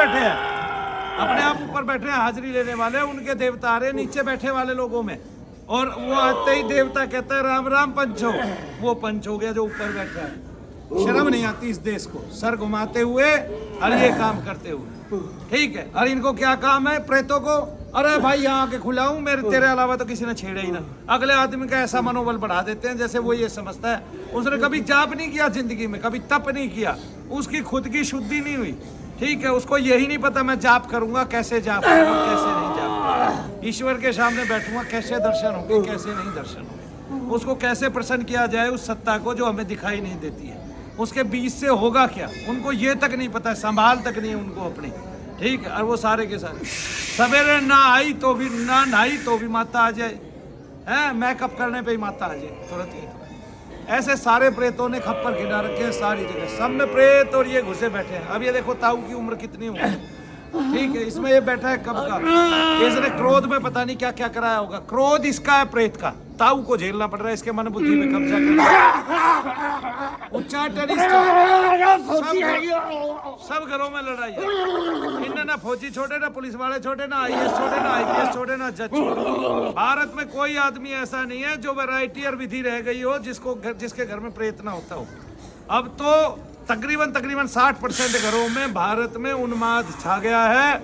बैठे हैं, अपने आप ऊपर बैठे हैं हाजिरी लेने वाले, उनके देवता आ रहे नीचे बैठे वाले लोगों में, और वो आते ही देवता कहता है राम राम पंच हो, वो पंच हो गया जो ऊपर बैठा है। शर्म नहीं आती इस देश को, सर घुमाते हुए और ये काम करते हुए, ठीक है। और इनको क्या काम है प्रेतों को, अरे भाई यहाँ के खुलाऊं, मेरे तेरे अलावा तो किसी ने छेड़ा ही ना। अगले आदमी का ऐसा मनोबल बढ़ा देते हैं जैसे वो ये समझता है उसने कभी जाप नहीं किया जिंदगी में, कभी तप नहीं किया, उसकी खुद की शुद्धि नहीं हुई, ठीक है। उसको यही नहीं पता मैं जाप करूंगा कैसे जाप करूंगा, कैसे नहीं जाप, ईश्वर के सामने बैठूंगा कैसे दर्शन होंगे, कैसे नहीं दर्शन होंगे, उसको कैसे प्रसन्न किया जाए उस सत्ता को जो हमें दिखाई नहीं देती है, उसके बीच से होगा क्या, उनको ये तक नहीं पता, संभाल तक नहीं है उनको अपनी, ठीक है। और वो सारे के सारे सवेरे ना आई तो भी ना नहाई तो भी माता आ जाए, हैं मेकअप करने पे ही माता आ जाए तुरंत ही। ऐसे सारे प्रेतों ने खप्पर खिला रखे हैं सारी जगह, सब में प्रेत और ये घुसे बैठे हैं। अब ये देखो ताऊ की उम्र कितनी हुई, ठीक है, इसमें ये बैठा है कब का, इसने क्रोध में पता नहीं क्या क्या कराया होगा, क्रोध इसका है प्रेत का, ताऊ को झेलना पड़ रहा है, इसके मन बुद्धि में कब्जा कर, उच्चाटन इसका, सब घरों में लड़ाई है। इनने ना फौजी छोड़े, ना पुलिस वाले छोड़े, ना IAS छोड़े, ना IPS छोड़े, ना जज छोड़े। भारत में कोई आदमी ऐसा नहीं है जो वैरायटी और विधि रह गई हो जिसके घर में प्रेत ना होता हो। अब तो तकरीबन 60% घरों में भारत में उन्माद छा गया है,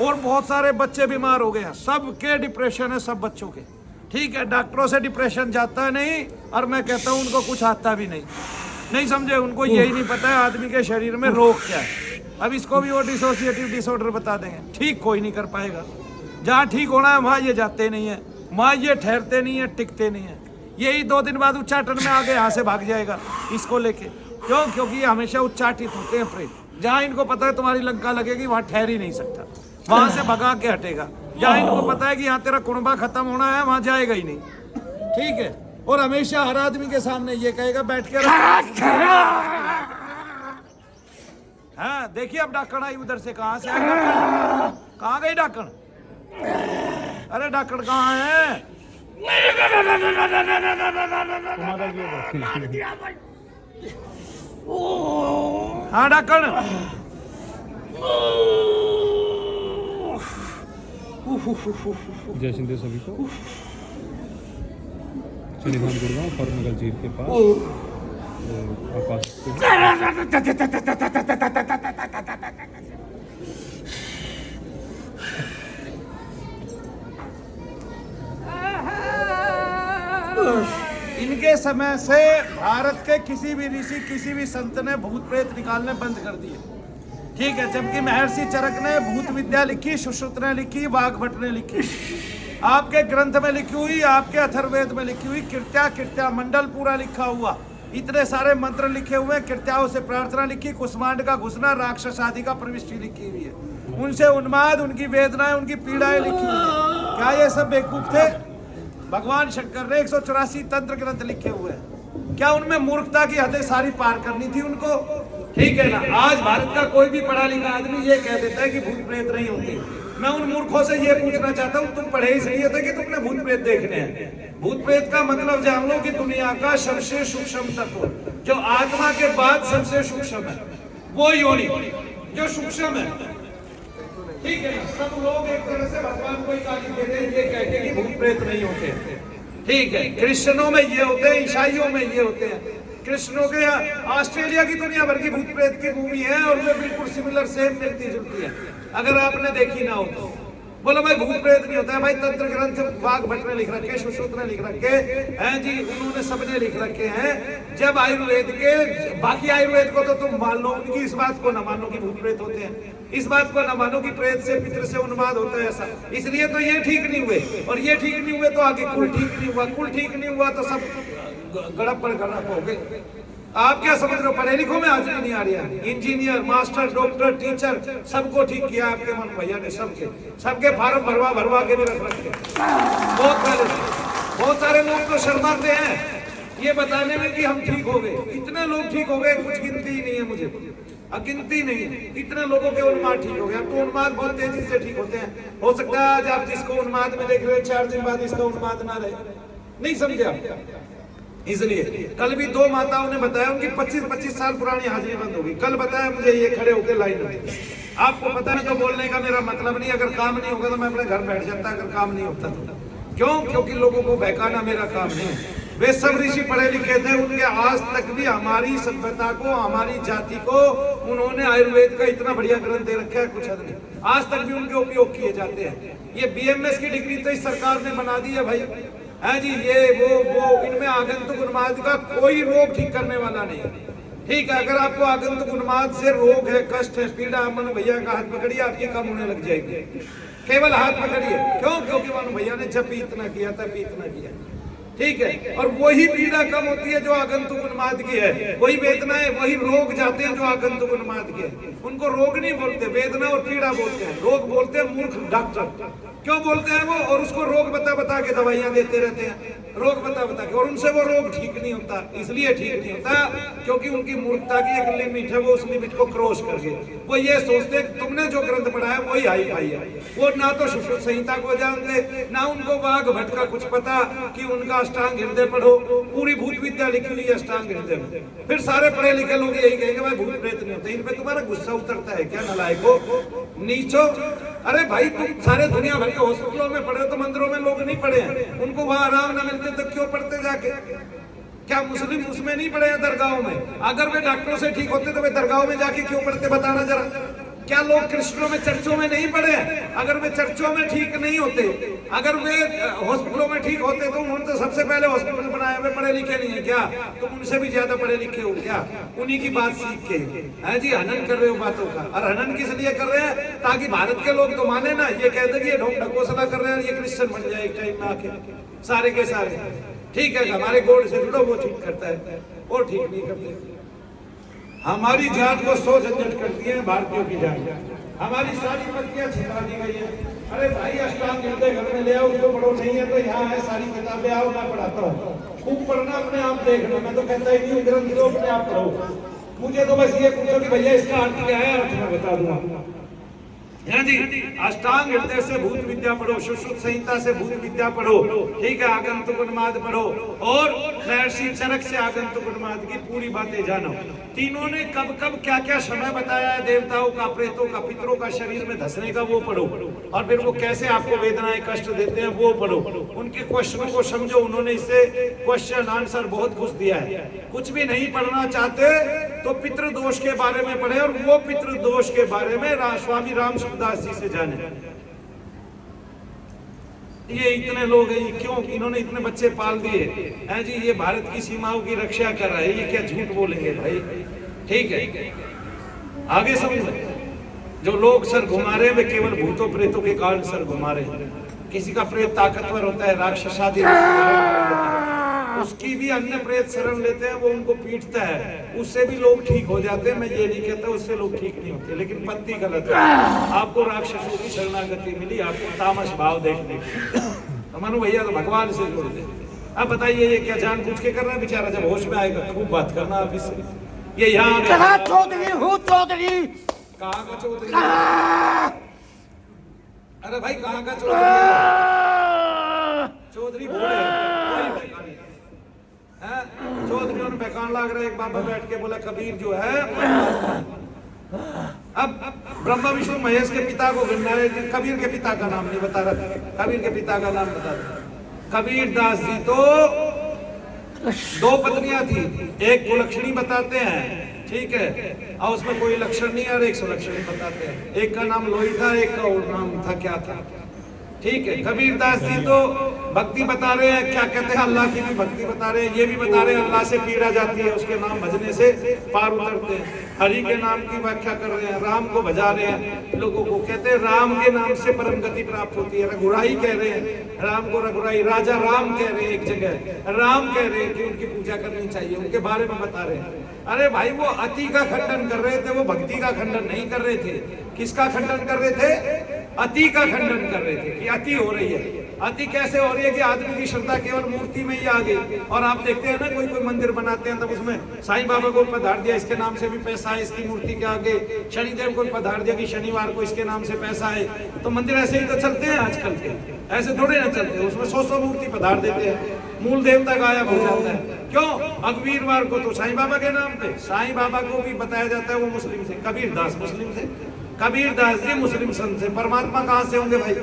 और बहुत सारे बच्चे बीमार हो गए हैं, सबके डिप्रेशन है, सब बच्चों के, ठीक है। डॉक्टरों से डिप्रेशन जाता नहीं, और मैं कहता हूँ उनको कुछ आता भी नहीं समझे, उनको यही नहीं पता है आदमी के शरीर में रोग क्या है। अब इसको भी वो डिसोसिएटिव डिसऑर्डर बता देंगे, ठीक कोई नहीं कर पाएगा। जहाँ ठीक होना है वहाँ ये जाते नहीं है, वहाँ ये ठहरते नहीं है, टिकते नहीं है। यही 2 दिन बाद उच्चाटन में आगे यहाँ से भाग जाएगा इसको लेके, क्यों? क्योंकि ये हमेशा उच्चाटित होते हैं प्रेत। जहाँ इनको पता है तुम्हारी लंका लगेगी वहाँ ठहर ही नहीं सकता, वहां से भगा के हटेगा। जहाँ इनको पता है कि यहाँ तेरा कुनबा खत्म होना है वहां जाएगा ही नहीं, ठीक है। और हमेशा हर आदमी के सामने ये कहेगा बैठ के हाँ देखिए अब डाकण आई उधर से, कहाँ से आई डाकण, कहाँ गई डाकण, अरे डाकण कहाँ है, हाँ डाकण, जय शिंदे सभी को। शनिधाम गुड़गांव फॉर्मगल झील के पास आकाश इनके समय से भारत के किसी भी ऋषि किसी भी संत ने भूत प्रेत निकालने बंद कर दिए, ठीक है। जबकि महर्षि चरक ने भूत विद्या लिखी, सुश्रुत ने लिखी, वाग्भट ने लिखी, आपके ग्रंथ में लिखी हुई, आपके अथर्ववेद में लिखी हुई, कृत्या मंडल पूरा लिखा हुआ, इतने सारे मंत्र लिखे हुए, कृत्याओं से प्रार्थना लिखी, कुष्मांड का घुसना, राक्षस आदि का प्रविष्टि लिखी हुई है, उनसे उन्माद, उनकी वेदनाएं, उनकी पीड़ाएं लिखी हुई है। क्या ये सब बेवकूफ थे? भगवान शंकर ने 184 तंत्र ग्रंथ लिखे हुए हैं, क्या उनमें मूर्खता की हदें सारी पार करनी थी उनको, ठीक है ना। आज भारत का कोई भी पढ़ा लिखा आदमी ये कह देता है कि भूत प्रेत नहीं होती। मैं उन मूर्खों से ये पूछना चाहता हूँ, तुम पढ़े इसलिए थे कि तुमने भूत प्रेत देखने हैं? भूत प्रेत का मतलब जान लो कि दुनिया का सबसे सूक्ष्म तत्व, जो आत्मा के बाद सबसे सूक्ष्म है, वो योनि जो सूक्ष्म है, ठीक है ना। सब लोग एक तरह से भगवान को ही गाली देते हैं ये कहते हैं कि भूत प्रेत नहीं होते, ठीक है। क्रिश्चियनों में ये होते हैं, ईसाइयों में ये होते हैं। कृष्णों के ऑस्ट्रेलिया की दुनिया भर की भूत प्रेत की मूवी है और वे बिल्कुल सिमिलर सेम मिलती जुलती है, अगर आपने देखी ना हो तो। बोलो भाई भूत प्रेत नहीं होता है, भाई तंत्र ग्रंथ वाग्भट ने लिख रखे, सुश्रुत ने लिख रखे हैं जी, उन्होंने सबने लिख रखे हैं। जब आयुर्वेद के बाकी आयुर्वेद को तो तुम मान लो, उनकी इस बात को न मानो कि भूत प्रेत होते हैं, इस बात को न मानो कि प्रेत से पितृ से उन्माद होता है ऐसा, इसलिए तो ये ठीक नहीं हुए, और ये ठीक नहीं हुए तो आगे कुल ठीक नहीं हुआ, कुल ठीक नहीं हुआ तो सब गड़प पर गड़प हो गए। आप क्या समझ रहे हो? पढ़े लिखो में आज नहीं आ रही है, इंजीनियर, मास्टर, डॉक्टर, टीचर सबको ठीक किया आपके मन भैया ने, सबके फार्म भरवा के भी रख रखे बहुत पहले से। बहुत सारे लोग तो शर्माते हैं ये बताने में कि हम ठीक हो गए। इतने लोग ठीक हो गए कुछ गिनती ही नहीं है, मुझे अगिनती नहीं है, इतने लोगों के उन्माद ठीक हो गया। तो उन्माद बहुत तेजी से ठीक होते हैं। हो सकता है आज आप जिसको उन्माद में देख रहे हो 4 दिन बाद इसका उन्माद ना रहे, नहीं समझे आप। इसलिए कल भी 2 माताओं ने बताया उनकी 25-25 साल पुरानी हाजिरी बंद होगी। कल बताया मुझे ये खड़े होकर लाइन में आपको पता नहीं तो बोलने का मेरा मतलब नहीं, अगर काम नहीं होगा तो मैं अपने घर बैठ जाता अगर काम नहीं होता तो। क्यों? क्योंकि लोगों को बहकाना मेरा काम नहीं है। वे सब ऋषि पढ़े लिखे थे, उनके आज तक भी हमारी सभ्यता को, हमारी जाति को उन्होंने आयुर्वेद का इतना बढ़िया ग्रंथ दे रखा है, कुछ हद नहीं, आज तक भी उनके उपयोग किए जाते हैं। ये बीएमएस की डिग्री तो इस सरकार ने बना दी है भाई, है जी, ये वो इनमें आगंतुक उन्माद का कोई रोग ठीक करने वाला नहीं है। ठीक है, अगर आपको आगंतुक उन्माद से रोग है, कष्ट है, पीड़ा, मनु भैया का हाथ पकड़िए, आपकी कम होने लग जाएगी। केवल हाथ पकड़िए। क्यों? क्योंकि मनु भैया ने जब भी इतना किया तब भी इतना किया। ठीक है, और वही पीड़ा कम होती है जो आगंतुक उन्माद की है, वही वेदनाएं, वही रोग जाते हैं जो आगंतुक उन्माद के हैं। उनको रोग नहीं बोलते, वेदना और पीड़ा बोलते हैं। रोग बोलते हैं मूर्ख डॉक्टर। क्यों बोलते हैं वो? और उसको रोग बता बता के दवाइयां देते रहते हैं, रोग बता बता के, और उनसे वो रोग ठीक नहीं होता। इसलिए ठीक नहीं होता क्योंकि उनकी मूर्खता की एक लिमिट है, वो उस लिमिट को क्रॉस कर गए। वो ये सोचते हैं तुमने जो ग्रंथ पढ़ा है वही हाई फाई है। वो ना तो सुश्रुत संहिता को जानते, ना उनको वाघ भट्ट का कुछ पता कि उनका अष्टांग हृदय पढ़ो, पूरी भूत विद्या लिखी हुई है अष्टांग हृदय में। फिर सारे पढ़े लिखे लोग यही कहेंगे भाई भूत प्रेत नहीं होते। इन पे तुम्हारा गुस्सा उतरता है क्या नलायको, नीचो? अरे भाई तुम सारे दुनिया भर के हॉस्पिटलों में पढ़े तो मंदिरों में लोग नहीं पढ़े हैं, उनको वहां आराम न मिलते तो क्यों पढ़ते जाके? क्या मुस्लिम उसमें नहीं पढ़े हैं दरगाहों में? अगर वे डॉक्टरों से ठीक होते तो वे दरगाहों में जाके क्यों पढ़ते, बताना जरा। क्या लोग कृष्णों में चर्चों में नहीं पढ़े? अगर वे चर्चों में ठीक नहीं होते, अगर वे हॉस्पिटलों में ठीक होते तो उन्होंने तो सबसे पहले हॉस्पिटल बनाया। वे पढ़े लिखे नहीं है क्या? तुम उनसे भी ज्यादा पढ़े लिखे हो क्या? उन्हीं की बात सीख के है जी हनन कर रहे हो बातों का। और हनन किस लिए कर रहे हैं? ताकि भारत के लोग तो माने ना, ये कहते कि ये ढोंग ढकोसला कर रहे हैं, ये क्रिश्चियन बन जाए एक टाइम में आके सारे के सारे। ठीक है, हमारे गॉड से जुड़ो, वो ठीक करता है, वो ठीक नहीं करते। हमारी जात को सो झंझट करती है भारतीयों की जात, हमारी सारी पत्तियां छिपा दी गई है। अरे भाई अष्टांग हृदय घर में ले आओ, उसको पढ़ो, नहीं है तो यहाँ है सारी किताबें, आओ मैं पढ़ाता हूँ। खूब पढ़ना, अपने आप देखना, मैं तो कहता ही नहीं ग्रंथ लो अपने आप पढ़ो। मुझे तो बस ये पूछो कि भैया इसका अर्थ क्या है, अर्थ मैं बता दूंगा। है जी, अष्टांग हृदय से भूत विद्या पढ़ो, सुश्रुत संहिता से भूत विद्या पढ़ो, ठीक है, आगंतुक उन्माद पढ़ो, और महर्षि चरक से आगंतुक उन्माद की पूरी बातें जानो। तीनों ने कब कब क्या क्या समय बताया है, देवताओं का, प्रेतों का, पितरों का शरीर में धसने का, वो पढ़ो। और फिर वो कैसे आपको वेदनाएं कष्ट देते हैं वो पढ़ो। उनके क्वेश्चनों को समझो, उन्होंने इससे क्वेश्चन आंसर बहुत कुछ दिया है। कुछ भी नहीं पढ़ना चाहते तो पितृदोष के बारे में पढ़े, और वो पितृदोष के बारे में स्वामी राम दास जी से जाने। ये इतने लोग हैं, क्यों इन्होंने इतने बच्चे पाल दिए हैं जी? ये भारत की सीमाओं की रक्षा कर रहा है, ये क्या झूठ बोलेंगे भाई? ठीक है, आगे समझो। जो लोग सर घुमा रहे हैं वे केवल भूतों प्रेतों के कारण सर घुमा रहे हैं। किसी का प्रेत ताकतवर होता है, राक्षस आदि, उसकी भी अन्य प्रेत शरण लेते हैं, वो उनको पीटता है, उससे भी लोग ठीक हो जाते हैं। मैं ये नहीं कहता उससे लोग ठीक नहीं होते, लेकिन पत्ती गलत है। आपको राक्षसों की शरणागति मिली, आपको तामस भाव देखने को। मनु भैया तो भगवान से जोड़ दे। अब बताइए ये क्या जानबूझ के कर रहा है बेचारा? जब होश में आएगा खूब बात करना आप इससे। ये यहाँ चौधरी हूँ, चौधरी। कहाँ का चौधरी? अरे भाई कहाँ का चौधरी? चौधरी भोले चौधरी ने बेकार लग रहा है। एक बाबा बैठ के बोला कबीर जो है, अब ब्रह्मा विष्णु महेश के पिता को गिनना है, कबीर के पिता का नाम नहीं बता रहा। कबीर के पिता का नाम बता दो। कबीर दास जी तो 2 पत्नियां थी, एक कुलक्षणी बताते हैं, ठीक है, और उसमें कोई लक्षण नहीं और 100 लक्षण बताते हैं। एक का नाम लोही था, एक का और नाम था क्या था, ठीक है। कबीर दास जी तो भक्ति बता रहे हैं, क्या कहते हैं, अल्लाह की भी भक्ति बता रहे हैं, ये भी बता रहे हैं अल्लाह से पीड़ा जाती है, उसके नाम भजने से पार उतरते हैं। हरि के नाम की व्याख्या कर रहे हैं, राम को भजा रहे हैं, लोगों को कहते हैं राम के नाम से परम गति प्राप्त होती है। रघुराई कह रहे हैं राम को, रघुराई राजा राम कह रहे हैं, एक जगह राम कह रहे हैं कि उनकी पूजा करनी चाहिए, उनके बारे में बता रहे हैं। अरे भाई वो अति का खंडन कर रहे थे, वो भक्ति का खंडन नहीं कर रहे थे। किसका खंडन कर रहे थे? अति का खंडन कर रहे थे कि अति हो रही है। अति कैसे हो रही है कि आदमी की श्रद्धा केवल मूर्ति में ही आ गई। और आप देखते हैं ना कोई कोई मंदिर बनाते हैं तब उसमें साईं बाबा को पधार दिया, इसके नाम से भी पैसा है, इसकी मूर्ति के आगे शनिदेव को पधार दिया कि शनिवार को इसके नाम से पैसा है। तो मंदिर ऐसे ही तो चलते हैं आजकल के, ऐसे थोड़े ना चलते हैं। उसमें 100 मूर्ति पधार देते हैं, मूल देवता गायब हो जाता है। क्यों? अगवीरवार को तो साईं बाबा के नाम पे, साईं बाबा को भी बताया जाता है वो मुस्लिम थे, कबीर दास मुस्लिम थे, कबीरदास जी मुस्लिम संत थे, परमात्मा कहाँ से होंगे भाई?